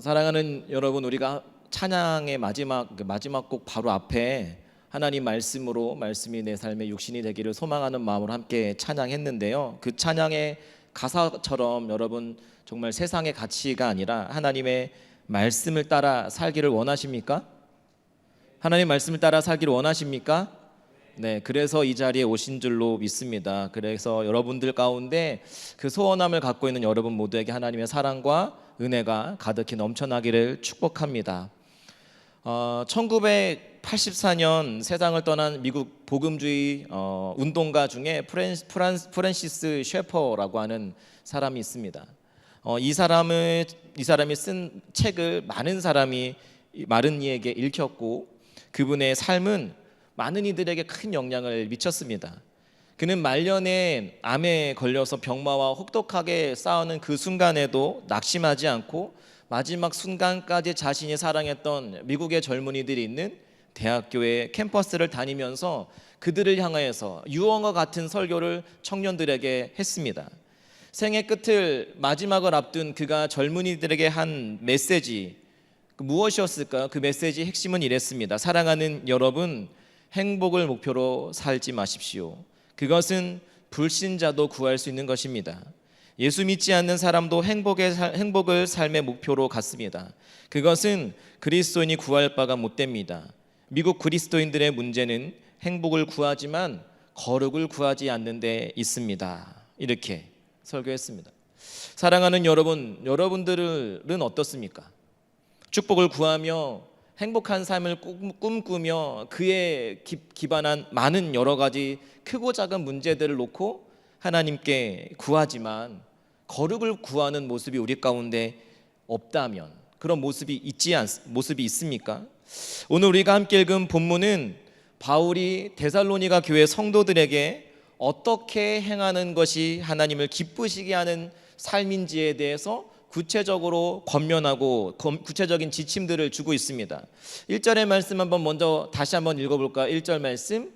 사랑하는 여러분, 우리가 찬양의 마지막 곡 바로 앞에 하나님 말씀으로 말씀이 내 삶의 육신이 되기를 소망하는 마음으로 함께 찬양했는데요. 그 찬양의 가사처럼 여러분 정말 세상의 가치가 아니라 하나님의 말씀을 따라 살기를 원하십니까? 하나님 말씀을 따라 살기를 원하십니까? 네, 그래서 이 자리에 오신 줄로 믿습니다. 그래서 여러분들 가운데 그 소원함을 갖고 있는 여러분 모두에게 하나님의 사랑과 은혜가 가득히 넘쳐나기를 축복합니다. 1984년 세상을 떠난 미국 복음주의 운동가 중에 프랜시스 셰퍼라고 하는 사람이 있습니다. 이 사람이 쓴 책을 많은 이에게 읽혔고, 그분의 삶은 많은 이들에게 큰 영향을 미쳤습니다. 그는 말년에 암에 걸려서 병마와 혹독하게 싸우는 그 순간에도 낙심하지 않고 마지막 순간까지 자신이 사랑했던 미국의 젊은이들이 있는 대학교의 캠퍼스를 다니면서 그들을 향하여서 유언과 같은 설교를 청년들에게 했습니다. 생애 끝을 마지막을 앞둔 그가 젊은이들에게 한 메시지, 무엇이었을까요? 그 메시지의 핵심은 이랬습니다. 사랑하는 여러분, 행복을 목표로 살지 마십시오. 그것은 불신자도 구할 수 있는 것입니다. 예수 믿지 않는 사람도 행복을 삶의 목표로 갖습니다. 그것은 그리스도인이 구할 바가 못 됩니다. 미국 그리스도인들의 문제는 행복을 구하지만 거룩을 구하지 않는 데 있습니다. 이렇게 설교했습니다. 사랑하는 여러분, 여러분들은 어떻습니까? 축복을 구하며 행복한 삶을 꿈꾸며 그에 기반한 많은 여러 가지 크고 작은 문제들을 놓고 하나님께 구하지만 거룩을 구하는 모습이 우리 가운데 없다면, 그런 모습이 있습니까? 오늘 우리가 함께 읽은 본문은 바울이 데살로니가 교회 성도들에게 어떻게 행하는 것이 하나님을 기쁘시게 하는 삶인지에 대해서 구체적으로 권면하고 구체적인 지침들을 주고 있습니다. 1절의 말씀 다시 한번 읽어볼까요? 1절 말씀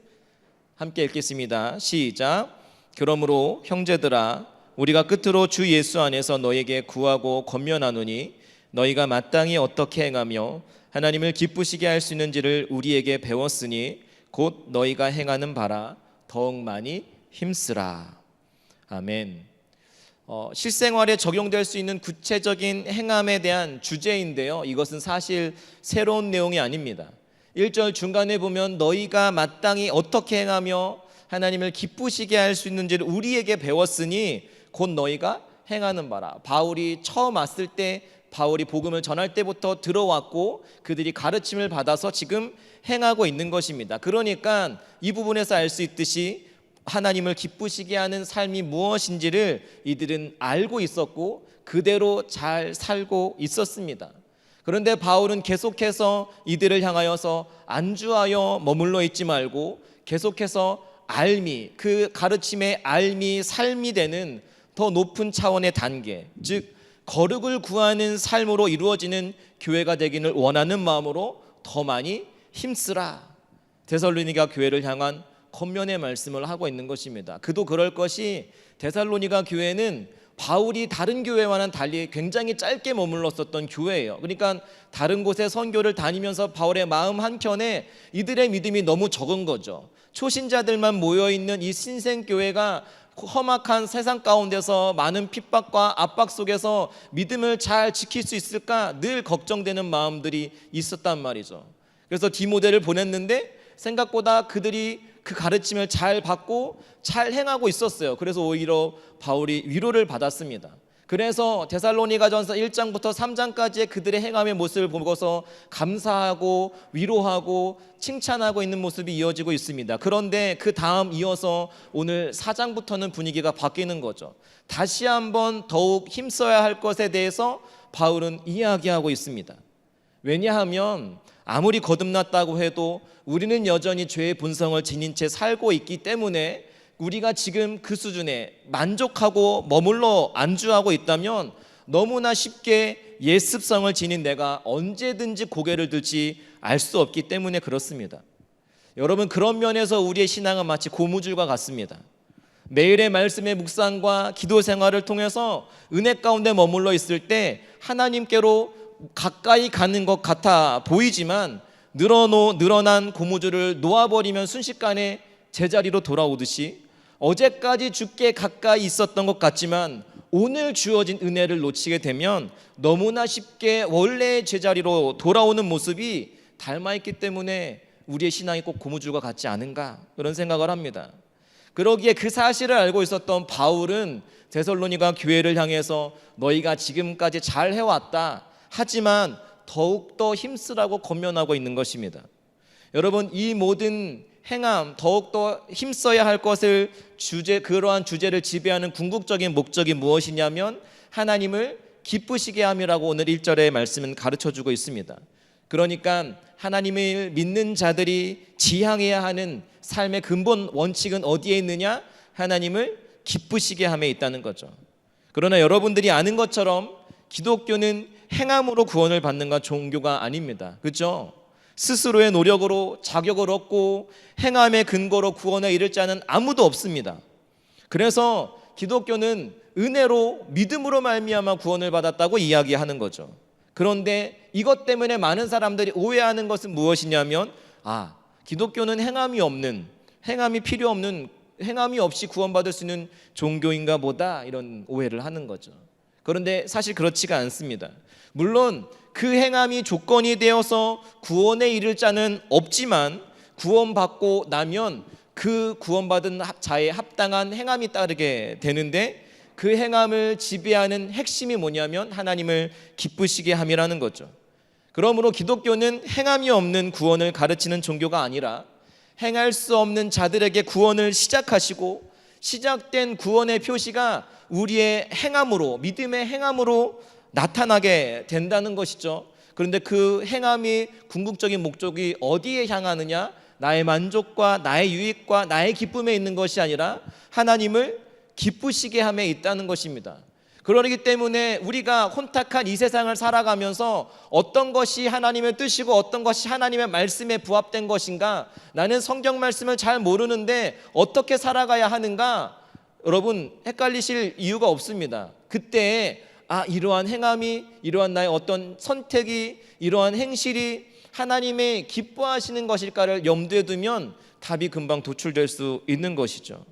함께 읽겠습니다. 시작. 그러므로 형제들아, 우리가 끝으로 주 예수 안에서 너에게 구하고 권면하노니 너희가 마땅히 어떻게 행하며 하나님을 기쁘시게 할 수 있는지를 우리에게 배웠으니 곧 너희가 행하는 바라 더욱 많이 힘쓰라. 아멘. 실생활에 적용될 수 있는 구체적인 행함에 대한 주제인데요, 이것은 사실 새로운 내용이 아닙니다. 1절 중간에 보면 너희가 마땅히 어떻게 행하며 하나님을 기쁘시게 할 수 있는지를 우리에게 배웠으니 곧 너희가 행하는 바라. 바울이 처음 왔을 때, 바울이 복음을 전할 때부터 들어왔고 그들이 가르침을 받아서 지금 행하고 있는 것입니다. 그러니까 이 부분에서 알 수 있듯이 하나님을 기쁘시게 하는 삶이 무엇인지를 이들은 알고 있었고 그대로 잘 살고 있었습니다. 그런데 바울은 계속해서 이들을 향하여서 안주하여 머물러 있지 말고 계속해서 그 가르침의 삶이 되는 더 높은 차원의 단계, 즉 거룩을 구하는 삶으로 이루어지는 교회가 되기를 원하는 마음으로 더 많이 힘쓰라. 데살로니가 교회를 향한 권면의 말씀을 하고 있는 것입니다. 그도 그럴 것이 데살로니가 교회는 바울이 다른 교회와는 달리 굉장히 짧게 머물렀었던 교회예요. 그러니까 다른 곳에 선교를 다니면서 바울의 마음 한켠에 이들의 믿음이 너무 적은 거죠. 초신자들만 모여있는 이 신생교회가 험악한 세상 가운데서 많은 핍박과 압박 속에서 믿음을 잘 지킬 수 있을까 늘 걱정되는 마음들이 있었단 말이죠. 그래서 디모데를 보냈는데 생각보다 그들이 그 가르침을 잘 받고 잘 행하고 있었어요. 그래서 오히려 바울이 위로를 받았습니다. 그래서 데살로니가전서 1장부터 3장까지의 그들의 행함의 모습을 보고서 감사하고 위로하고 칭찬하고 있는 모습이 이어지고 있습니다. 그런데 그 다음 이어서 오늘 4장부터는 분위기가 바뀌는 거죠. 다시 한번 더욱 힘써야 할 것에 대해서 바울은 이야기하고 있습니다. 왜냐하면 아무리 거듭났다고 해도 우리는 여전히 죄의 본성을 지닌 채 살고 있기 때문에 우리가 지금 그 수준에 만족하고 머물러 안주하고 있다면 너무나 쉽게 옛 습성을 지닌 내가 언제든지 고개를 들지 알 수 없기 때문에 그렇습니다. 여러분, 그런 면에서 우리의 신앙은 마치 고무줄과 같습니다. 매일의 말씀의 묵상과 기도 생활을 통해서 은혜 가운데 머물러 있을 때 하나님께로 가까이 가는 것 같아 보이지만 늘어난 고무줄을 놓아버리면 순식간에 제자리로 돌아오듯이 어제까지 주께 가까이 있었던 것 같지만 오늘 주어진 은혜를 놓치게 되면 너무나 쉽게 원래의 제자리로 돌아오는 모습이 닮아있기 때문에 우리의 신앙이 꼭 고무줄과 같지 않은가, 그런 생각을 합니다. 그러기에 그 사실을 알고 있었던 바울은 데살로니가 교회를 향해서 너희가 지금까지 잘 해왔다, 하지만 더욱더 힘쓰라고 권면하고 있는 것입니다. 여러분, 이 모든 행함, 더욱더 힘써야 할 것을 그러한 주제를 지배하는 궁극적인 목적이 무엇이냐면 하나님을 기쁘시게 함이라고 오늘 1절의 말씀은 가르쳐주고 있습니다. 그러니까 하나님을 믿는 자들이 지향해야 하는 삶의 근본 원칙은 어디에 있느냐? 하나님을 기쁘시게 함에 있다는 거죠. 그러나 여러분들이 아는 것처럼 기독교는 행함으로 구원을 받는 건 종교가 아닙니다. 그렇죠? 스스로의 노력으로 자격을 얻고 행함의 근거로 구원에 이를 자는 아무도 없습니다. 그래서 기독교는 은혜로 믿음으로 말미암아 구원을 받았다고 이야기하는 거죠. 그런데 이것 때문에 많은 사람들이 오해하는 것은 무엇이냐면 기독교는 행함이 필요 없는, 행함이 없이 구원받을 수 있는 종교인가 보다, 이런 오해를 하는 거죠. 그런데 사실 그렇지가 않습니다. 물론 그 행함이 조건이 되어서 구원에 이를 자는 없지만 구원받고 나면 그 구원받은 자의 합당한 행함이 따르게 되는데, 그 행함을 지배하는 핵심이 뭐냐면 하나님을 기쁘시게 함이라는 거죠. 그러므로 기독교는 행함이 없는 구원을 가르치는 종교가 아니라 행할 수 없는 자들에게 구원을 시작하시고 시작된 구원의 표시가 우리의 행함으로, 믿음의 행함으로 나타나게 된다는 것이죠. 그런데 그 행함이 궁극적인 목적이 어디에 향하느냐? 나의 만족과 나의 유익과 나의 기쁨에 있는 것이 아니라 하나님을 기쁘시게 함에 있다는 것입니다. 그러기 때문에 우리가 혼탁한 이 세상을 살아가면서 어떤 것이 하나님의 뜻이고 어떤 것이 하나님의 말씀에 부합된 것인가, 나는 성경 말씀을 잘 모르는데 어떻게 살아가야 하는가, 여러분 헷갈리실 이유가 없습니다. 그때 이러한 행함이, 이러한 나의 어떤 선택이, 이러한 행실이 하나님의 기뻐하시는 것일까를 염두에 두면 답이 금방 도출될 수 있는 것이죠.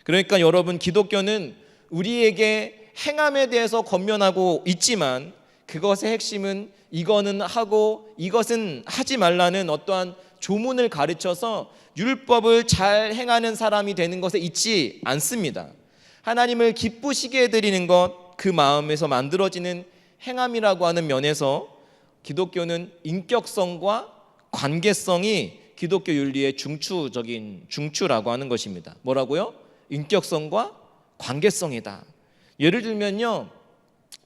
그러니까 여러분, 기독교는 우리에게 행함에 대해서 권면하고 있지만 그것의 핵심은 이거는 하고 이것은 하지 말라는 어떠한 조문을 가르쳐서 율법을 잘 행하는 사람이 되는 것에 있지 않습니다. 하나님을 기쁘시게 해드리는 것, 그 마음에서 만들어지는 행함이라고 하는 면에서 기독교는 인격성과 관계성이 기독교 윤리의 중추라고 하는 것입니다. 뭐라고요? 인격성과 관계성이다. 예를 들면요,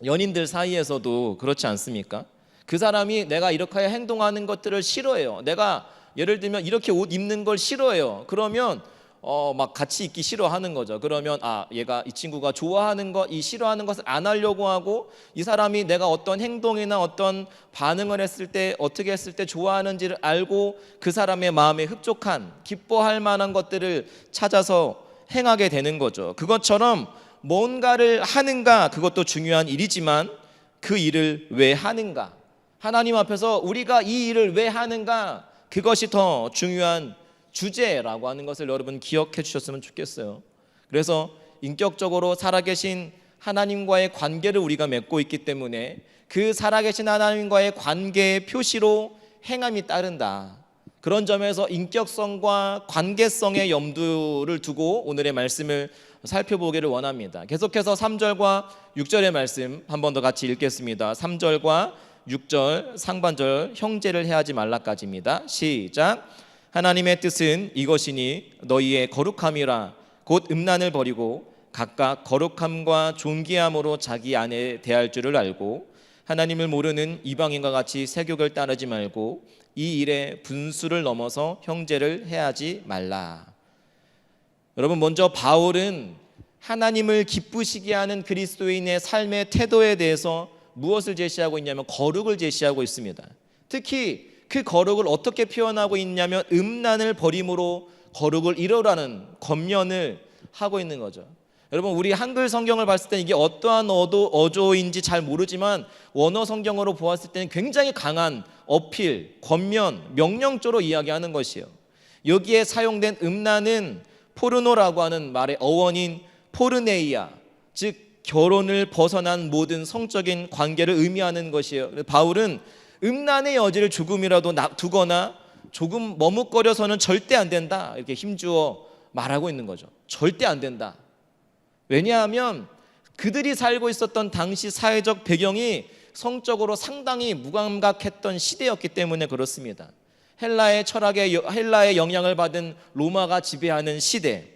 연인들 사이에서도 그렇지 않습니까? 그 사람이 내가 이렇게 행동하는 것들을 싫어해요. 내가 예를 들면 이렇게 옷 입는 걸 싫어해요. 그러면 막 같이 있기 싫어하는 거죠. 그러면 얘가, 이 친구가 좋아하는 것, 이 싫어하는 것을 안 하려고 하고, 이 사람이 내가 어떤 행동이나 어떤 반응을 했을 때, 어떻게 했을 때 좋아하는지를 알고 그 사람의 마음에 흡족한, 기뻐할 만한 것들을 찾아서 행하게 되는 거죠. 그것처럼 뭔가를 하는가, 그것도 중요한 일이지만 그 일을 왜 하는가, 하나님 앞에서 우리가 이 일을 왜 하는가, 그것이 더 중요한 주제라고 하는 것을 여러분 기억해 주셨으면 좋겠어요. 그래서 인격적으로 살아계신 하나님과의 관계를 우리가 맺고 있기 때문에 그 살아계신 하나님과의 관계의 표시로 행함이 따른다. 그런 점에서 인격성과 관계성의 염두를 두고 오늘의 말씀을 살펴보기를 원합니다. 계속해서 3절과 6절의 말씀 한 번 더 같이 읽겠습니다. 3절과 6절 상반절, 형제를 해하지 말라까지입니다. 시작. 하나님의 뜻은 이것이니 너희의 거룩함이라, 곧 음란을 버리고 각각 거룩함과 존귀함으로 자기 아내 대할 줄을 알고 하나님을 모르는 이방인과 같이 세욕을 따르지 말고 이 일에 분수를 넘어서 형제를 해하지 말라. 여러분, 먼저 바울은 하나님을 기쁘시게 하는 그리스도인의 삶의 태도에 대해서 무엇을 제시하고 있냐면 거룩을 제시하고 있습니다. 특히 그 거룩을 어떻게 표현하고 있냐면 음란을 버림으로 거룩을 이루라는 권면을 하고 있는 거죠. 여러분, 우리 한글 성경을 봤을 때 이게 어떠한 어조인지 잘 모르지만 원어 성경으로 보았을 때는 굉장히 강한 어필, 권면, 명령조로 이야기하는 것이에요. 여기에 사용된 음란은 포르노라고 하는 말의 어원인 포르네이아, 즉 결혼을 벗어난 모든 성적인 관계를 의미하는 것이에요. 바울은 음란의 여지를 조금이라도 두거나 조금 머뭇거려서는 절대 안 된다, 이렇게 힘주어 말하고 있는 거죠. 절대 안 된다. 왜냐하면 그들이 살고 있었던 당시 사회적 배경이 성적으로 상당히 무감각했던 시대였기 때문에 그렇습니다. 헬라의 영향을 받은 로마가 지배하는 시대,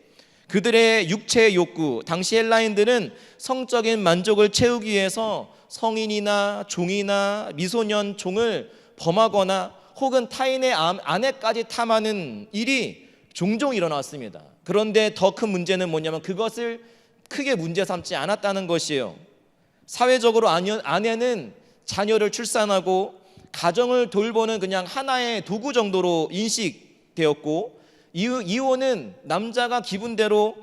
그들의 육체의 욕구, 당시 헬라인들은 성적인 만족을 채우기 위해서 성인이나 종이나 미소년 종을 범하거나 혹은 타인의 아내까지 탐하는 일이 종종 일어났습니다. 그런데 더 큰 문제는 뭐냐면 그것을 크게 문제 삼지 않았다는 것이에요. 사회적으로 아내는 자녀를 출산하고 가정을 돌보는 그냥 하나의 도구 정도로 인식되었고, 이혼은 남자가 기분대로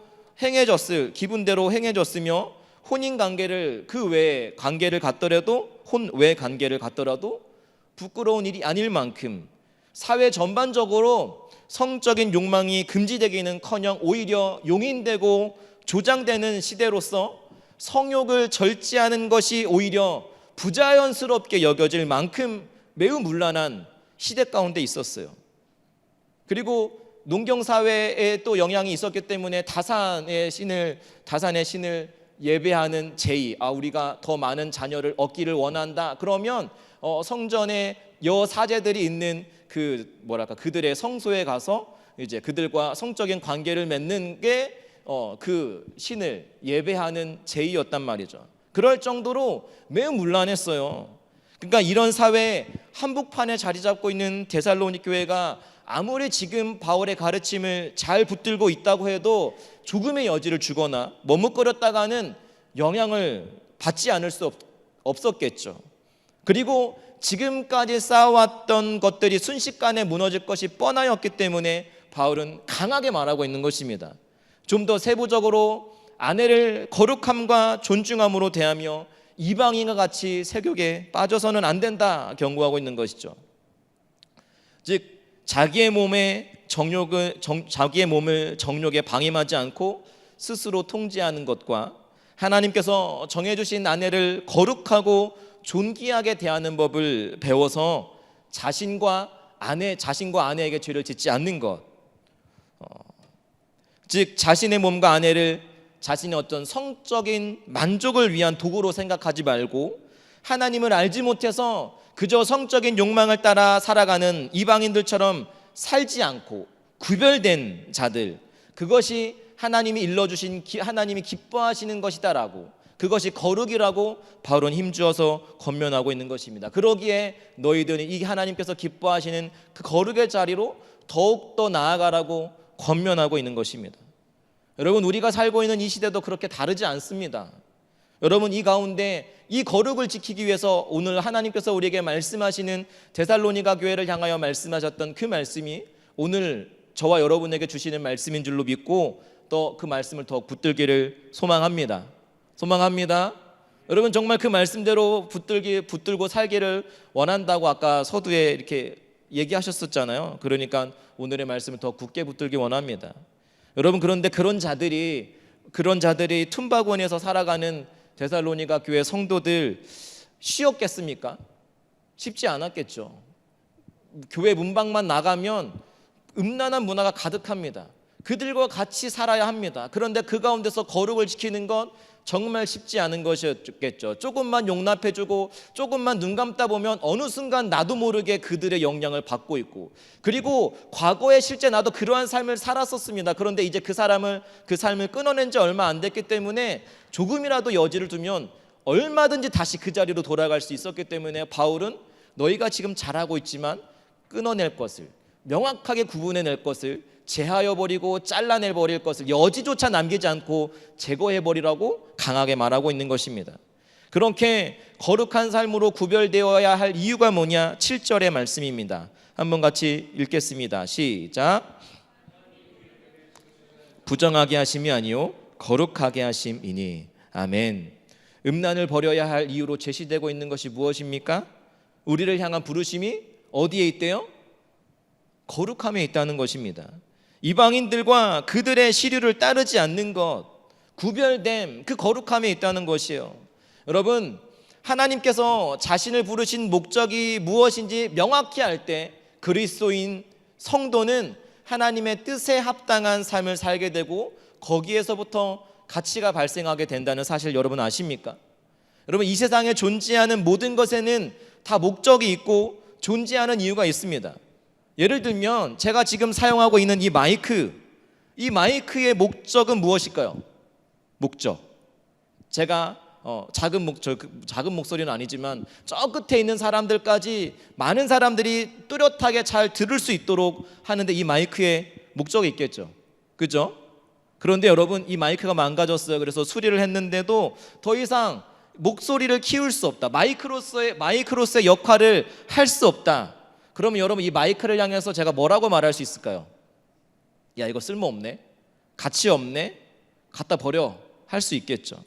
행해졌으며 혼인 관계를 그 외의 관계를 갖더라도 혼외 관계를 갖더라도 부끄러운 일이 아닐 만큼 사회 전반적으로 성적인 욕망이 금지되기는커녕 오히려 용인되고 조장되는 시대로서 성욕을 절제하는 것이 오히려 부자연스럽게 여겨질 만큼 매우 문란한 시대 가운데 있었어요. 그리고 농경사회에 또 영향이 있었기 때문에 다산의 신을 예배하는 제의, 우리가 더 많은 자녀를 얻기를 원한다. 그러면 성전에 여사제들이 있는 그들의 성소에 가서 이제 그들과 성적인 관계를 맺는 게 그 신을 예배하는 제의였단 말이죠. 그럴 정도로 매우 문란했어요. 그러니까 이런 사회에 한복판에 자리 잡고 있는 데살로니 교회가 아무리 지금 바울의 가르침을 잘 붙들고 있다고 해도 조금의 여지를 주거나 머뭇거렸다가는 영향을 받지 않을 수 없었겠죠. 그리고 지금까지 쌓아왔던 것들이 순식간에 무너질 것이 뻔하였기 때문에 바울은 강하게 말하고 있는 것입니다. 좀 더 세부적으로 아내를 거룩함과 존중함으로 대하며 이방인과 같이 세욕에 빠져서는 안 된다 경고하고 있는 것이죠. 즉 자기의 몸을 정욕에 방임하지 않고 스스로 통제하는 것과 하나님께서 정해주신 아내를 거룩하고 존귀하게 대하는 법을 배워서 자신과 아내에게 죄를 짓지 않는 것, 즉 자신의 몸과 아내를 자신의 어떤 성적인 만족을 위한 도구로 생각하지 말고 하나님을 알지 못해서 그저 성적인 욕망을 따라 살아가는 이방인들처럼 살지 않고 구별된 자들, 그것이 하나님이 일러주신 하나님이 기뻐하시는 것이다라고, 그것이 거룩이라고 바울은 힘주어서 권면하고 있는 것입니다. 그러기에 너희들이 이 하나님께서 기뻐하시는 그 거룩의 자리로 더욱더 나아가라고 권면하고 있는 것입니다. 여러분, 우리가 살고 있는 이 시대도 그렇게 다르지 않습니다. 여러분, 이 가운데 이 거룩을 지키기 위해서 오늘 하나님께서 우리에게 말씀하시는 데살로니가 교회를 향하여 말씀하셨던 그 말씀이 오늘 저와 여러분에게 주시는 말씀인 줄로 믿고 또 그 말씀을 더 붙들기를 소망합니다. 여러분, 정말 그 말씀대로 붙들고 살기를 원한다고 아까 서두에 이렇게 얘기하셨었잖아요. 그러니까 오늘의 말씀을 더 굳게 붙들기 원합니다. 여러분, 그런데 그런 자들이 툼바구니에서 살아가는 데살로니가 교회 성도들 쉬웠겠습니까? 쉽지 않았겠죠. 교회 문방만 나가면 음란한 문화가 가득합니다. 그들과 같이 살아야 합니다. 그런데 그 가운데서 거룩을 지키는 건 정말 쉽지 않은 것이었겠죠. 조금만 용납해주고 조금만 눈 감다 보면 어느 순간 나도 모르게 그들의 영향을 받고 있고, 그리고 과거에 실제 나도 그러한 삶을 살았었습니다. 그런데 이제 그 삶을 끊어낸 지 얼마 안 됐기 때문에 조금이라도 여지를 두면 얼마든지 다시 그 자리로 돌아갈 수 있었기 때문에 바울은 너희가 지금 잘하고 있지만 끊어낼 것을, 명확하게 구분해낼 것을, 제하여버리고 잘라내버릴 것을 여지조차 남기지 않고 제거해버리라고 강하게 말하고 있는 것입니다. 그렇게 거룩한 삶으로 구별되어야 할 이유가 뭐냐? 7절의 말씀입니다. 한번 같이 읽겠습니다. 시작. 부정하게 하심이 아니요 거룩하게 하심이니. 아멘. 음란을 버려야 할 이유로 제시되고 있는 것이 무엇입니까? 우리를 향한 부르심이 어디에 있대요? 거룩함에 있다는 것입니다. 이방인들과 그들의 시류를 따르지 않는 것, 구별됨, 그 거룩함에 있다는 것이에요. 여러분, 하나님께서 자신을 부르신 목적이 무엇인지 명확히 알 때 그리스도인 성도는 하나님의 뜻에 합당한 삶을 살게 되고 거기에서부터 가치가 발생하게 된다는 사실 여러분 아십니까? 여러분, 이 세상에 존재하는 모든 것에는 다 목적이 있고 존재하는 이유가 있습니다. 예를 들면 제가 지금 사용하고 있는 이 마이크의 목적은 무엇일까요? 목적. 제가 작은 목소리는 아니지만 저 끝에 있는 사람들까지 많은 사람들이 뚜렷하게 잘 들을 수 있도록 하는데 이 마이크의 목적이 있겠죠. 그죠? 그런데 여러분, 이 마이크가 망가졌어요. 그래서 수리를 했는데도 더 이상 목소리를 키울 수 없다. 마이크로서의 역할을 할 수 없다. 그러면 여러분, 이 마이크를 향해서 제가 뭐라고 말할 수 있을까요? 야, 이거 쓸모없네, 가치 없네, 갖다 버려, 할 수 있겠죠.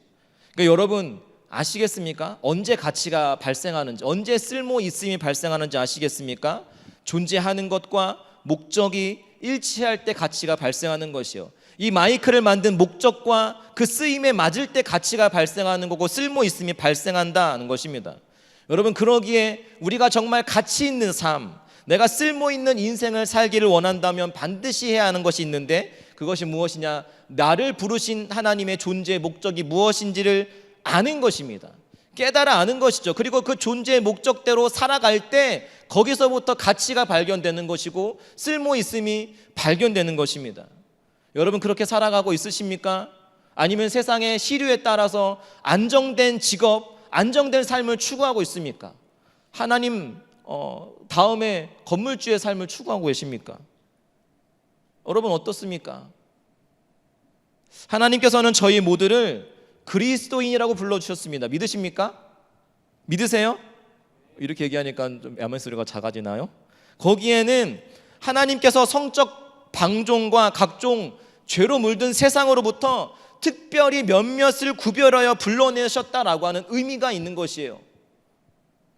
그러니까 여러분 아시겠습니까? 언제 가치가 발생하는지, 언제 쓸모 있음이 발생하는지 아시겠습니까? 존재하는 것과 목적이 일치할 때 가치가 발생하는 것이요. 이 마이크를 만든 목적과 그 쓰임에 맞을 때 가치가 발생하는 거고 쓸모 있음이 발생한다는 것입니다. 여러분, 그러기에 우리가 정말 가치 있는 삶, 내가 쓸모 있는 인생을 살기를 원한다면 반드시 해야 하는 것이 있는데, 그것이 무엇이냐? 나를 부르신 하나님의 존재의 목적이 무엇인지를 아는 것입니다. 깨달아 아는 것이죠. 그리고 그 존재의 목적대로 살아갈 때 거기서부터 가치가 발견되는 것이고 쓸모 있음이 발견되는 것입니다. 여러분, 그렇게 살아가고 있으십니까? 아니면 세상의 시류에 따라서 안정된 직업, 안정된 삶을 추구하고 있습니까? 하나님 다음에 건물주의 삶을 추구하고 계십니까? 여러분 어떻습니까? 하나님께서는 저희 모두를 그리스도인이라고 불러주셨습니다. 믿으십니까? 믿으세요? 이렇게 얘기하니까 좀 야만 소리가 작아지나요? 거기에는 하나님께서 성적 방종과 각종 죄로 물든 세상으로부터 특별히 몇몇을 구별하여 불러내셨다라고 하는 의미가 있는 것이에요.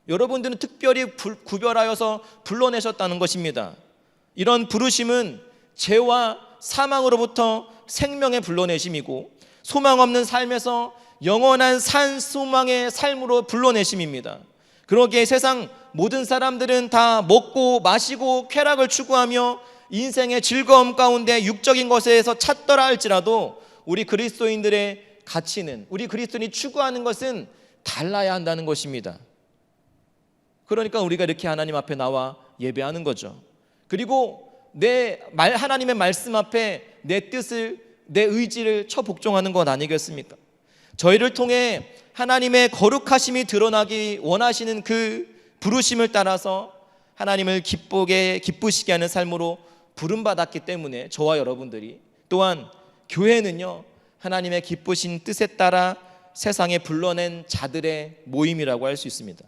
여러분들은 특별히 구별하여서 불러내셨다는 것입니다. 이런 부르심은 죄와 사망으로부터 생명의 불러내심이고 소망 없는 삶에서 영원한 소망의 삶으로 불러내심입니다. 그러기에 세상 모든 사람들은 다 먹고 마시고 쾌락을 추구하며 인생의 즐거움 가운데 육적인 것에서 찾더라 할지라도 우리 그리스도인들의 가치는, 우리 그리스도인이 추구하는 것은 달라야 한다는 것입니다. 그러니까 우리가 이렇게 하나님 앞에 나와 예배하는 거죠. 그리고 하나님의 말씀 앞에 내 뜻을, 내 의지를 처복종하는 것 아니겠습니까? 저희를 통해 하나님의 거룩하심이 드러나기 원하시는 그 부르심을 따라서 하나님을 기쁘시게 하는 삶으로 부름받았기 때문에 저와 여러분들이, 또한 교회는요, 하나님의 기쁘신 뜻에 따라 세상에 불러낸 자들의 모임이라고 할 수 있습니다.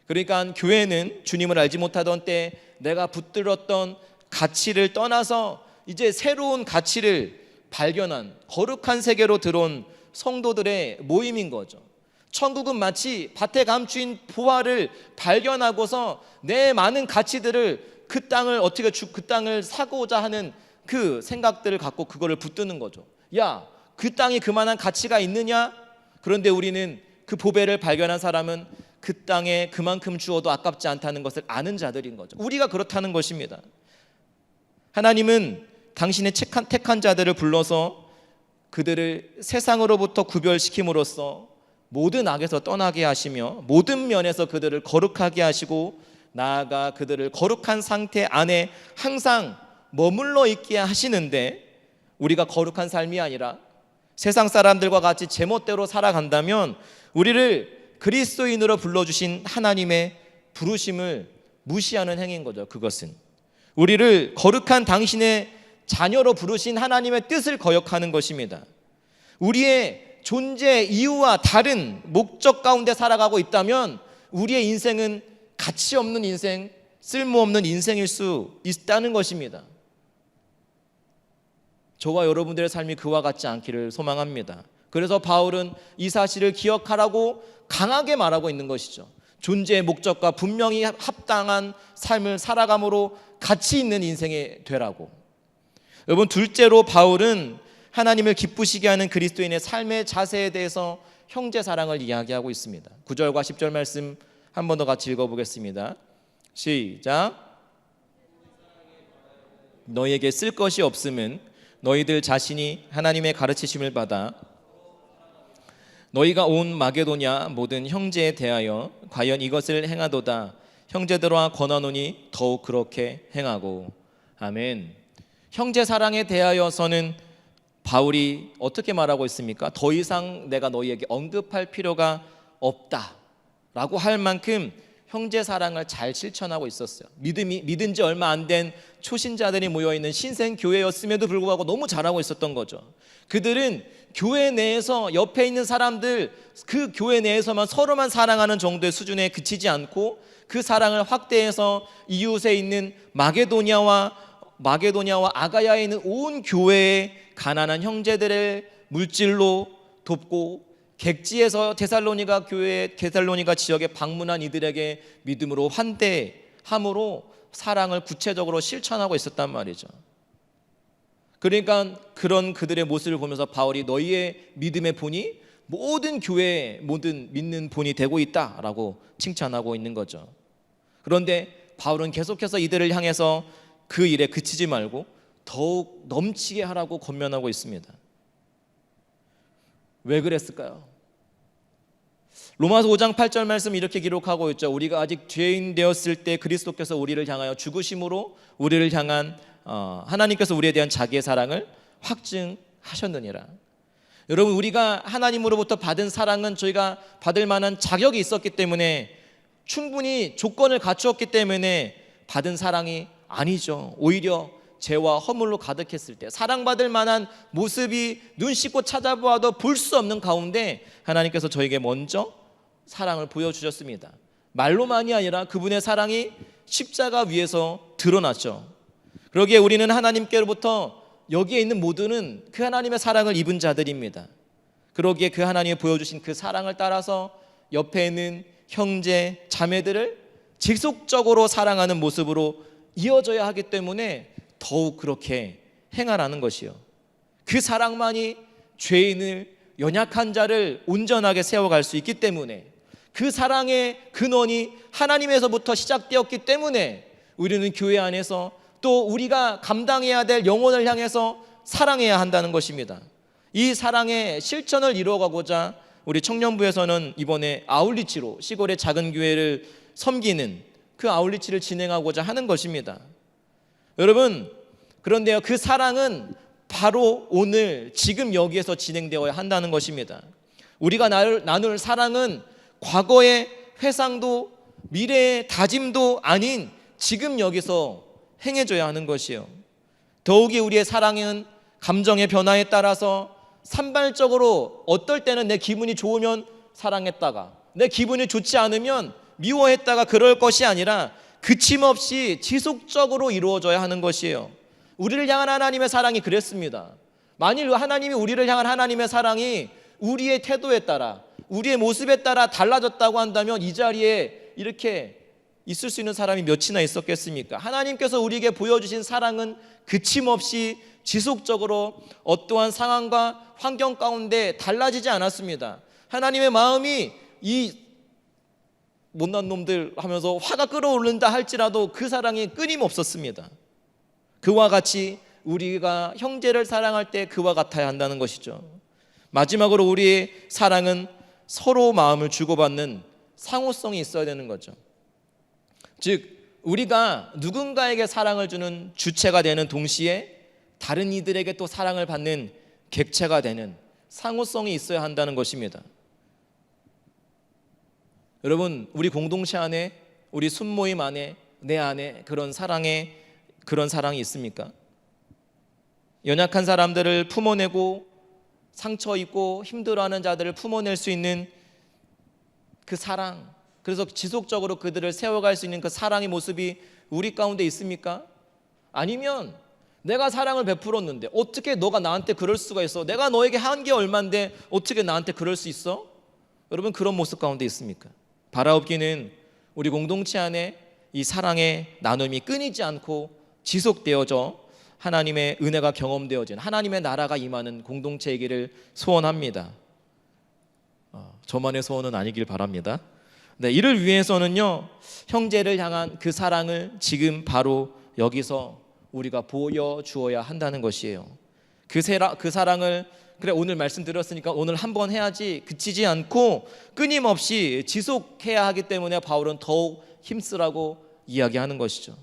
그러니까 교회는 주님을 알지 못하던 때 내가 붙들었던 가치를 떠나서 이제 새로운 가치를 발견한 거룩한 세계로 들어온 성도들의 모임인 거죠. 천국은 마치 밭에 감추인 보화를 발견하고서 내 많은 가치들을 그 땅을 사고자 하는 그 생각들을 갖고 그거를 붙드는 거죠. 야, 그 땅이 그만한 가치가 있느냐? 그런데 우리는 그 보배를 발견한 사람은 그 땅에 그만큼 주어도 아깝지 않다는 것을 아는 자들인 거죠. 우리가 그렇다는 것입니다. 하나님은 당신의 택한 자들을 불러서 그들을 세상으로부터 구별시킴으로써 모든 악에서 떠나게 하시며 모든 면에서 그들을 거룩하게 하시고 나아가 그들을 거룩한 상태 안에 항상 머물러 있게 하시는데, 우리가 거룩한 삶이 아니라 세상 사람들과 같이 제멋대로 살아간다면 우리를 그리스도인으로 불러주신 하나님의 부르심을 무시하는 행위인 거죠. 그것은 우리를 거룩한 당신의 자녀로 부르신 하나님의 뜻을 거역하는 것입니다. 우리의 존재 이유와 다른 목적 가운데 살아가고 있다면 우리의 인생은 가치 없는 인생, 쓸모없는 인생일 수 있다는 것입니다. 저와 여러분들의 삶이 그와 같지 않기를 소망합니다. 그래서 바울은 이 사실을 기억하라고 강하게 말하고 있는 것이죠. 존재의 목적과 분명히 합당한 삶을 살아감으로 가치 있는 인생이 되라고. 여러분, 둘째로 바울은 하나님을 기쁘시게 하는 그리스도인의 삶의 자세에 대해서 형제 사랑을 이야기하고 있습니다. 9절과 10절 말씀 한 번 더 같이 읽어보겠습니다. 시작. 너희에게 쓸 것이 없음은 너희들 자신이 하나님의 가르치심을 받아 너희가 온 마게도냐 모든 형제에 대하여 과연 이것을 행하도다 형제들과 권하노니 더욱 그렇게 행하고. 아멘. 형제 사랑에 대하여서는 바울이 어떻게 말하고 있습니까? 더 이상 내가 너희에게 언급할 필요가 없다라고 할 만큼 형제 사랑을 잘 실천하고 있었어요. 믿은 지 얼마 안 된 초신자들이 모여있는 신생교회였음에도 불구하고 너무 잘하고 있었던 거죠. 그들은 교회 내에서 옆에 있는 사람들, 그 교회 내에서만 서로만 사랑하는 정도의 수준에 그치지 않고 그 사랑을 확대해서 이웃에 있는 마게도냐와 아가야에 있는 온 교회의 가난한 형제들의 물질로 돕고, 객지에서 데살로니가 지역에 방문한 이들에게 믿음으로 환대함으로 사랑을 구체적으로 실천하고 있었단 말이죠. 그러니까 그런 그들의 모습을 보면서 바울이 너희의 믿음의 본이 모든 교회의 모든 믿는 본이 되고 있다라고 칭찬하고 있는 거죠. 그런데 바울은 계속해서 이들을 향해서 그 일에 그치지 말고 더욱 넘치게 하라고 권면하고 있습니다. 왜 그랬을까요? 로마서 5장 8절 말씀 이렇게 기록하고 있죠. 우리가 아직 죄인 되었을 때 그리스도께서 우리를 향하여 죽으심으로 우리를 향한 하나님께서 우리에 대한 자기의 사랑을 확증하셨느니라. 여러분, 우리가 하나님으로부터 받은 사랑은 저희가 받을 만한 자격이 있었기 때문에, 충분히 조건을 갖추었기 때문에 받은 사랑이 아니죠. 오히려 죄와 허물로 가득했을 때, 사랑받을 만한 모습이 눈 씻고 찾아보아도 볼 수 없는 가운데 하나님께서 저에게 먼저 사랑을 보여주셨습니다. 말로만이 아니라 그분의 사랑이 십자가 위에서 드러났죠. 그러기에 우리는 하나님께로부터 여기에 있는 모두는 그 하나님의 사랑을 입은 자들입니다. 그러기에 그 하나님이 보여주신 그 사랑을 따라서 옆에 있는 형제, 자매들을 지속적으로 사랑하는 모습으로 이어져야 하기 때문에 더욱 그렇게 행하라는 것이요. 그 사랑만이 죄인을, 연약한 자를 온전하게 세워갈 수 있기 때문에, 그 사랑의 근원이 하나님에서부터 시작되었기 때문에 우리는 교회 안에서 또 우리가 감당해야 될 영혼을 향해서 사랑해야 한다는 것입니다. 이 사랑의 실천을 이루어가고자 우리 청년부에서는 이번에 아울리치로 시골의 작은 교회를 섬기는 그 아울리치를 진행하고자 하는 것입니다. 여러분, 그런데요, 그 사랑은 바로 오늘 지금 여기에서 진행되어야 한다는 것입니다. 우리가 나눌 사랑은 과거의 회상도 미래의 다짐도 아닌 지금 여기서 행해져야 하는 것이요. 더욱이 우리의 사랑은 감정의 변화에 따라서 산발적으로, 어떨 때는 내 기분이 좋으면 사랑했다가 내 기분이 좋지 않으면 미워했다가 그럴 것이 아니라 그침없이 지속적으로 이루어져야 하는 것이에요. 우리를 향한 하나님의 사랑이 그랬습니다. 만일 하나님이 우리를 향한 하나님의 사랑이 우리의 태도에 따라, 우리의 모습에 따라 달라졌다고 한다면 이 자리에 이렇게 있을 수 있는 사람이 몇이나 있었겠습니까? 하나님께서 우리에게 보여주신 사랑은 그침없이 지속적으로 어떠한 상황과 환경 가운데 달라지지 않았습니다. 하나님의 마음이 이 못난 놈들 하면서 화가 끓어오른다 할지라도 그 사랑이 끊임없었습니다. 그와 같이 우리가 형제를 사랑할 때 그와 같아야 한다는 것이죠. 마지막으로 우리의 사랑은 서로 마음을 주고받는 상호성이 있어야 되는 거죠. 즉, 우리가 누군가에게 사랑을 주는 주체가 되는 동시에 다른 이들에게 또 사랑을 받는 객체가 되는 상호성이 있어야 한다는 것입니다. 여러분, 우리 공동체 안에, 우리 순모임 안에, 내 안에 그런 사랑이 있습니까? 연약한 사람들을 품어내고 상처 입고 힘들어하는 자들을 품어낼 수 있는 그 사랑, 그래서 지속적으로 그들을 세워갈 수 있는 그 사랑의 모습이 우리 가운데 있습니까? 아니면 내가 사랑을 베풀었는데 어떻게 너가 나한테 그럴 수가 있어? 내가 너에게 한 게 얼만데 어떻게 나한테 그럴 수 있어? 여러분, 그런 모습 가운데 있습니까? 바라옵기는 우리 공동체 안에 이 사랑의 나눔이 끊이지 않고 지속되어져 하나님의 은혜가 경험되어진 하나님의 나라가 임하는 공동체이기를 소원합니다. 저만의 소원은 아니길 바랍니다. 네, 이를 위해서는요, 형제를 향한 그 사랑을 지금 바로 여기서 우리가 보여주어야 한다는 것이에요. 그 사랑을 그래 오늘 말씀드렸으니까 오늘 한번 해야지 그치지 않고 끊임없이 지속해야 하기 때문에 바울은 더욱 힘쓰라고 이야기하는 것이죠.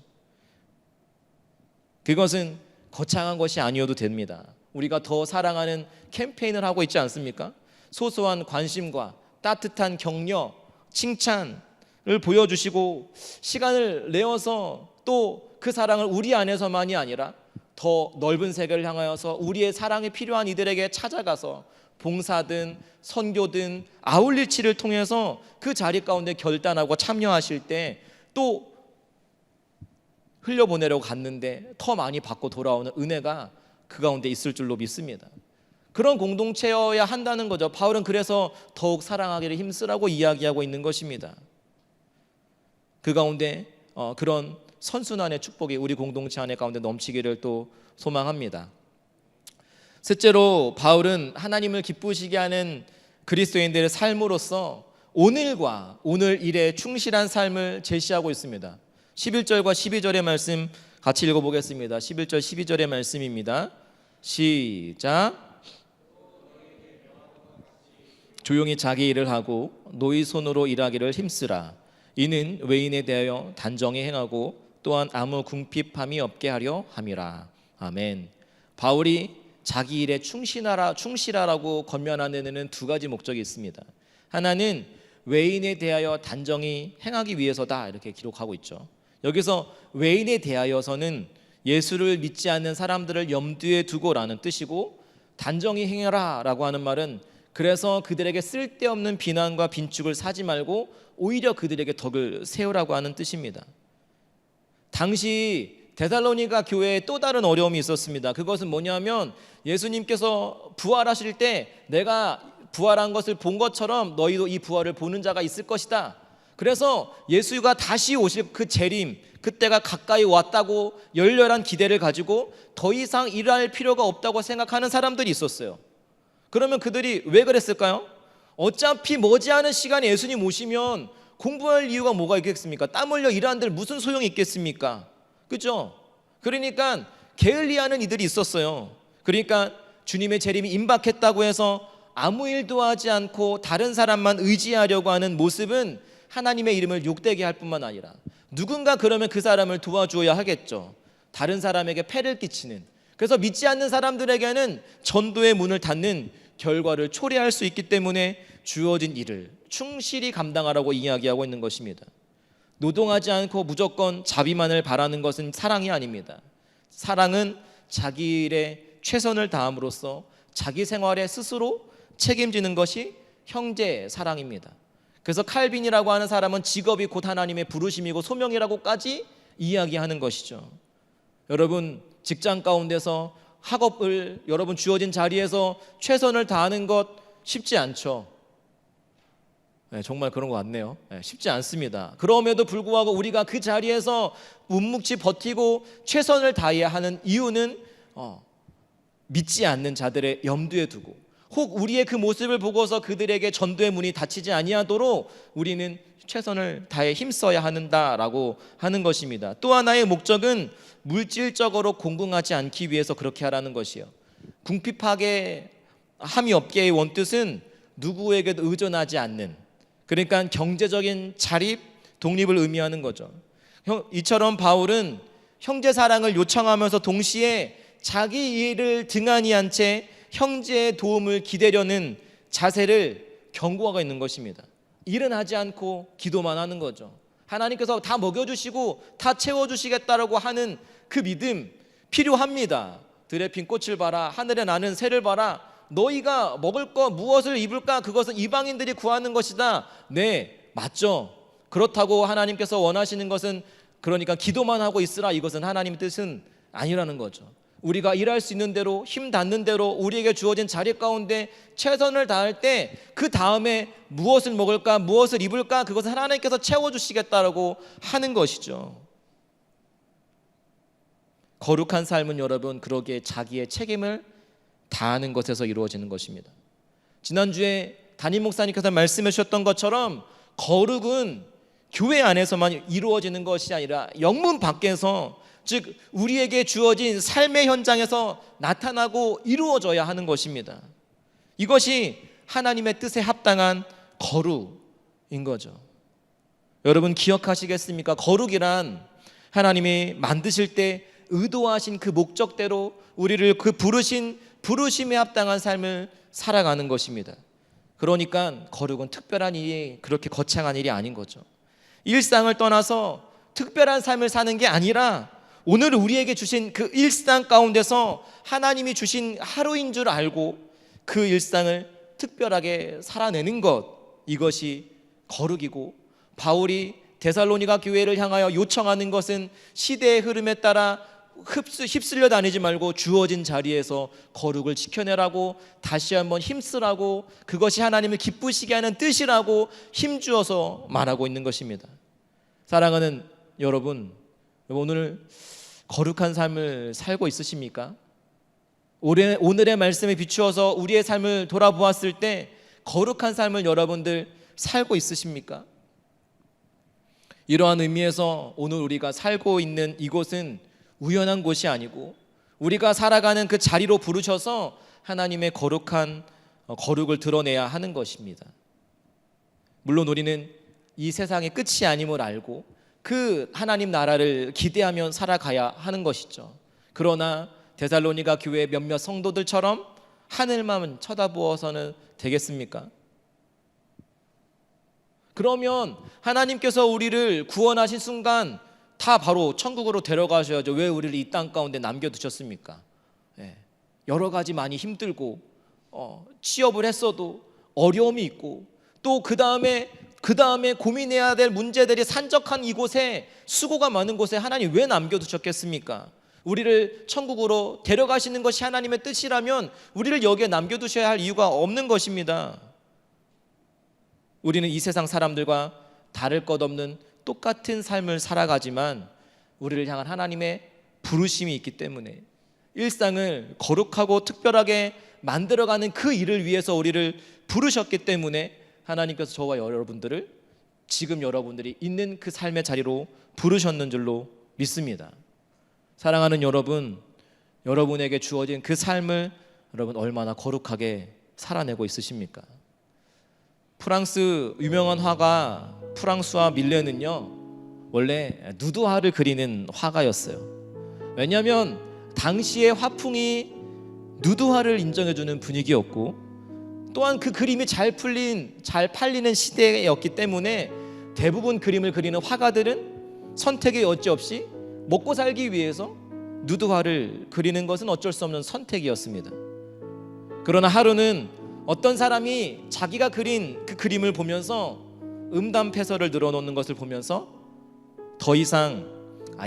그것은 거창한 것이 아니어도 됩니다. 우리가 더 사랑하는 캠페인을 하고 있지 않습니까? 소소한 관심과 따뜻한 격려, 칭찬을 보여주시고 시간을 내어서 또 그 사랑을 우리 안에서만이 아니라 더 넓은 세계를 향하여서 우리의 사랑이 필요한 이들에게 찾아가서 봉사든 선교든 아울리치를 통해서 그 자리 가운데 결단하고 참여하실 때 또 흘려보내려고 갔는데 더 많이 받고 돌아오는 은혜가 그 가운데 있을 줄로 믿습니다. 그런 공동체여야 한다는 거죠. 바울은 그래서 더욱 사랑하기를 힘쓰라고 이야기하고 있는 것입니다. 그 가운데 그런 선순환의 축복이 우리 공동체 안에 가운데 넘치기를 또 소망합니다. 셋째로 바울은 하나님을 기쁘시게 하는 그리스도인들의 삶으로서 오늘과 오늘 일에 충실한 삶을 제시하고 있습니다. 11절과 12절의 말씀 같이 읽어보겠습니다. 11절 12절의 말씀입니다. 시작. 조용히 자기 일을 하고 노의 손으로 일하기를 힘쓰라. 이는 외인에 대하여 단정히 행하고 또한 아무 궁핍함이 없게 하려 함이라. 아멘. 바울이 자기 일에 충실하라고 권면하는 데는 두 가지 목적이 있습니다. 하나는 외인에 대하여 단정히 행하기 위해서다, 이렇게 기록하고 있죠. 여기서 외인에 대하여서는 예수를 믿지 않는 사람들을 염두에 두고라는 뜻이고, 단정히 행해라 라고 하는 말은 그래서 그들에게 쓸데없는 비난과 빈축을 사지 말고 오히려 그들에게 덕을 세우라고 하는 뜻입니다. 당시 데살로니가 교회에 또 다른 어려움이 있었습니다. 그것은 뭐냐면 예수님께서 부활하실 때 내가 부활한 것을 본 것처럼 너희도 이 부활을 보는 자가 있을 것이다. 그래서 예수가 다시 오실 그 재림, 그때가 가까이 왔다고 열렬한 기대를 가지고 더 이상 일할 필요가 없다고 생각하는 사람들이 있었어요. 그러면 그들이 왜 그랬을까요? 어차피 머지않은 시간에 예수님 오시면 공부할 이유가 뭐가 있겠습니까? 땀 흘려 일하는데 무슨 소용이 있겠습니까? 그죠? 그러니까 게을리하는 이들이 있었어요. 그러니까 주님의 재림이 임박했다고 해서 아무 일도 하지 않고 다른 사람만 의지하려고 하는 모습은 하나님의 이름을 욕되게 할 뿐만 아니라 누군가 그러면 그 사람을 도와주어야 하겠죠. 다른 사람에게 폐를 끼치는, 그래서 믿지 않는 사람들에게는 전도의 문을 닫는 결과를 초래할 수 있기 때문에 주어진 일을 충실히 감당하라고 이야기하고 있는 것입니다. 노동하지 않고 무조건 자비만을 바라는 것은 사랑이 아닙니다. 사랑은 자기 일에 최선을 다함으로써 자기 생활에 스스로 책임지는 것이 형제 사랑입니다. 그래서 칼빈이라고 하는 사람은 직업이 곧 하나님의 부르심이고 소명이라고까지 이야기하는 것이죠. 여러분, 직장 가운데서 학업을 여러분 주어진 자리에서 최선을 다하는 것 쉽지 않죠. 네, 정말 그런 것 같네요. 네, 쉽지 않습니다. 그럼에도 불구하고 우리가 그 자리에서 묵묵히 버티고 최선을 다해야 하는 이유는 믿지 않는 자들의 염두에 두고, 혹 우리의 그 모습을 보고서 그들에게 전도의 문이 닫히지 아니하도록 우리는 최선을 다해 힘써야 한다라고 하는 것입니다. 또 하나의 목적은 물질적으로 공공하지 않기 위해서 그렇게 하라는 것이요. 궁핍하게 함이 없게의 원뜻은 누구에게도 의존하지 않는, 그러니까 경제적인 자립, 독립을 의미하는 거죠. 이처럼 바울은 형제 사랑을 요청하면서 동시에 자기 일을 등한히 한 채 형제의 도움을 기대려는 자세를 경고하고 있는 것입니다. 일은 하지 않고 기도만 하는 거죠. 하나님께서 다 먹여주시고 다 채워주시겠다라고 하는 그 믿음 필요합니다. 들에 핀 꽃을 봐라, 하늘에 나는 새를 봐라. 너희가 먹을 거 무엇을 입을까? 그것은 이방인들이 구하는 것이다. 네, 맞죠. 그렇다고 하나님께서 원하시는 것은, 그러니까 기도만 하고 있으라, 이것은 하나님의 뜻은 아니라는 거죠. 우리가 일할 수 있는 대로, 힘 닿는 대로 우리에게 주어진 자리 가운데 최선을 다할 때 그 다음에 무엇을 먹을까, 무엇을 입을까, 그것을 하나님께서 채워주시겠다라고 하는 것이죠. 거룩한 삶은 여러분, 그러기에 자기의 책임을 다하는 것에서 이루어지는 것입니다. 지난주에 담임 목사님께서 말씀해 주셨던 것처럼 거룩은 교회 안에서만 이루어지는 것이 아니라 영문 밖에서, 즉 우리에게 주어진 삶의 현장에서 나타나고 이루어져야 하는 것입니다. 이것이 하나님의 뜻에 합당한 거룩인 거죠. 여러분 기억하시겠습니까? 거룩이란 하나님이 만드실 때 의도하신 그 목적대로 우리를 그 부르심에 합당한 삶을 살아가는 것입니다. 그러니까 거룩은 특별한 일이, 그렇게 거창한 일이 아닌 거죠. 일상을 떠나서 특별한 삶을 사는 게 아니라 오늘 우리에게 주신 그 일상 가운데서 하나님이 주신 하루인 줄 알고 그 일상을 특별하게 살아내는 것, 이것이 거룩이고, 바울이 데살로니가 교회를 향하여 요청하는 것은 시대의 흐름에 따라 휩쓸려 다니지 말고 주어진 자리에서 거룩을 지켜내라고, 다시 한번 힘쓰라고, 그것이 하나님을 기쁘시게 하는 뜻이라고 힘주어서 말하고 있는 것입니다. 사랑하는 여러분, 오늘 거룩한 삶을 살고 있으십니까? 오늘의 말씀에 비추어서 우리의 삶을 돌아보았을 때 거룩한 삶을 여러분들 살고 있으십니까? 이러한 의미에서 오늘 우리가 살고 있는 이곳은 우연한 곳이 아니고 우리가 살아가는 그 자리로 부르셔서 하나님의 거룩한 거룩을 드러내야 하는 것입니다. 물론 우리는 이 세상의 끝이 아님을 알고 그 하나님 나라를 기대하며 살아가야 하는 것이죠. 그러나 데살로니가 교회 몇몇 성도들처럼 하늘만 쳐다보아서는 되겠습니까? 그러면 하나님께서 우리를 구원하신 순간 다 바로 천국으로 데려가셔야죠. 왜 우리를 이 땅 가운데 남겨두셨습니까? 여러 가지 많이 힘들고 취업을 했어도 어려움이 있고, 또 그 다음에 고민해야 될 문제들이 산적한 이곳에, 수고가 많은 곳에 하나님 왜 남겨두셨겠습니까? 우리를 천국으로 데려가시는 것이 하나님의 뜻이라면 우리를 여기에 남겨두셔야 할 이유가 없는 것입니다. 우리는 이 세상 사람들과 다를 것 없는 똑같은 삶을 살아가지만 우리를 향한 하나님의 부르심이 있기 때문에 일상을 거룩하고 특별하게 만들어가는 그 일을 위해서 우리를 부르셨기 때문에 하나님께서 저와 여러분들을 지금 여러분들이 있는 그 삶의 자리로 부르셨는 줄로 믿습니다. 사랑하는 여러분, 여러분에게 주어진 그 삶을 여러분 얼마나 거룩하게 살아내고 있으십니까? 프랑스 유명한 화가 프랑수와 밀레는요, 원래 누드화를 그리는 화가였어요. 왜냐하면 당시의 화풍이 누드화를 인정해주는 분위기였고, 또한 그 그림이 잘 팔리는 시대였기 때문에 대부분 그림을 그리는 화가들은 선택의 여지 없이 먹고 살기 위해서 누드화를 그리는 것은 어쩔 수 없는 선택이었습니다. 그러나 하루는 어떤 사람이 자기가 그린 그 그림을 보면서 음담패설을 늘어놓는 것을 보면서 더 이상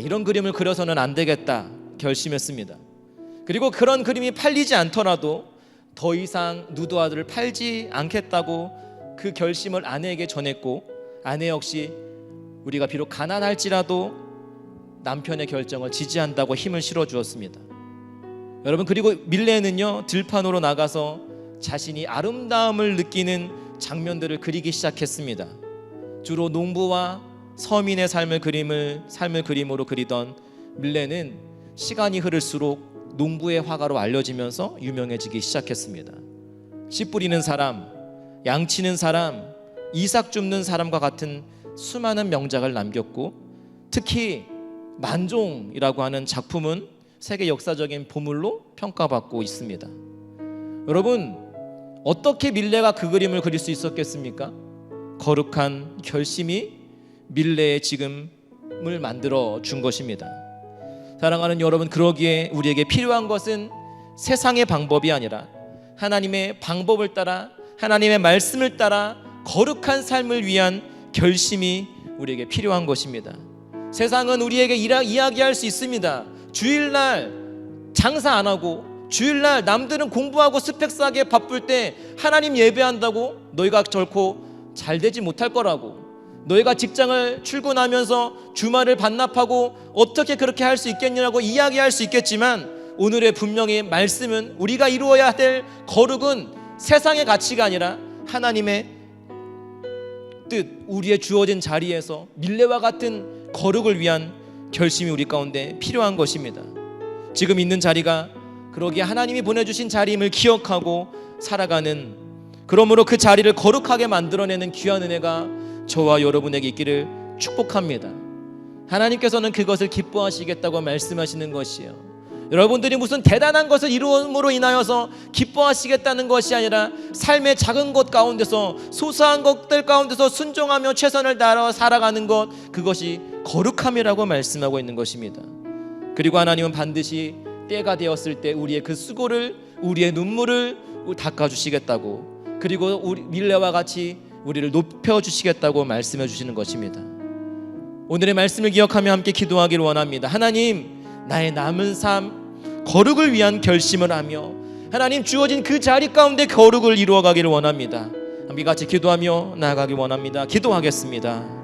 이런 그림을 그려서는 안 되겠다 결심했습니다. 그리고 그런 그림이 팔리지 않더라도 더 이상 누드화들을 팔지 않겠다고 그 결심을 아내에게 전했고, 아내 역시 우리가 비록 가난할지라도 남편의 결정을 지지한다고 힘을 실어주었습니다. 여러분, 그리고 밀레는요, 들판으로 나가서 자신이 아름다움을 느끼는 장면들을 그리기 시작했습니다. 주로 농부와 서민의 삶을 그림으로 그리던 밀레는 시간이 흐를수록 농부의 화가로 알려지면서 유명해지기 시작했습니다. 씨 뿌리는 사람, 양치는 사람, 이삭 줍는 사람과 같은 수많은 명작을 남겼고, 특히 만종이라고 하는 작품은 세계 역사적인 보물로 평가받고 있습니다. 여러분, 어떻게 밀레가 그 그림을 그릴 수 있었겠습니까? 거룩한 결심이 밀레의 지금을 만들어 준 것입니다. 사랑하는 여러분, 그러기에 우리에게 필요한 것은 세상의 방법이 아니라 하나님의 방법을 따라, 하나님의 말씀을 따라 거룩한 삶을 위한 결심이 우리에게 필요한 것입니다. 세상은 우리에게 이야기할 수 있습니다. 주일날 장사 안 하고 주일날 남들은 공부하고 스펙 쌓게 바쁠 때 하나님 예배한다고 너희가 결코 잘 되지 못할 거라고, 너희가 직장을 출근하면서 주말을 반납하고 어떻게 그렇게 할 수 있겠냐고 이야기할 수 있겠지만, 오늘의 분명히 말씀은 우리가 이루어야 될 거룩은 세상의 가치가 아니라 하나님의 뜻, 우리의 주어진 자리에서 밀레와 같은 거룩을 위한 결심이 우리 가운데 필요한 것입니다. 지금 있는 자리가 그러기에 하나님이 보내주신 자리임을 기억하고 살아가는, 그러므로 그 자리를 거룩하게 만들어내는 귀한 은혜가 저와 여러분에게 있기를 축복합니다. 하나님께서는 그것을 기뻐하시겠다고 말씀하시는 것이에요. 여러분들이 무슨 대단한 것을 이루음으로 인하여서 기뻐하시겠다는 것이 아니라 삶의 작은 것 가운데서, 소소한 것들 가운데서 순종하며 최선을 다하여 살아가는 것, 그것이 거룩함이라고 말씀하고 있는 것입니다. 그리고 하나님은 반드시 때가 되었을 때 우리의 그 수고를, 우리의 눈물을 닦아주시겠다고, 그리고 우리 밀레와 같이 우리를 높여주시겠다고 말씀해 주시는 것입니다. 오늘의 말씀을 기억하며 함께 기도하기를 원합니다. 하나님, 나의 남은 삶 거룩을 위한 결심을 하며 하나님 주어진 그 자리 가운데 거룩을 이루어가기를 원합니다. 함께 같이 기도하며 나아가기 원합니다. 기도하겠습니다.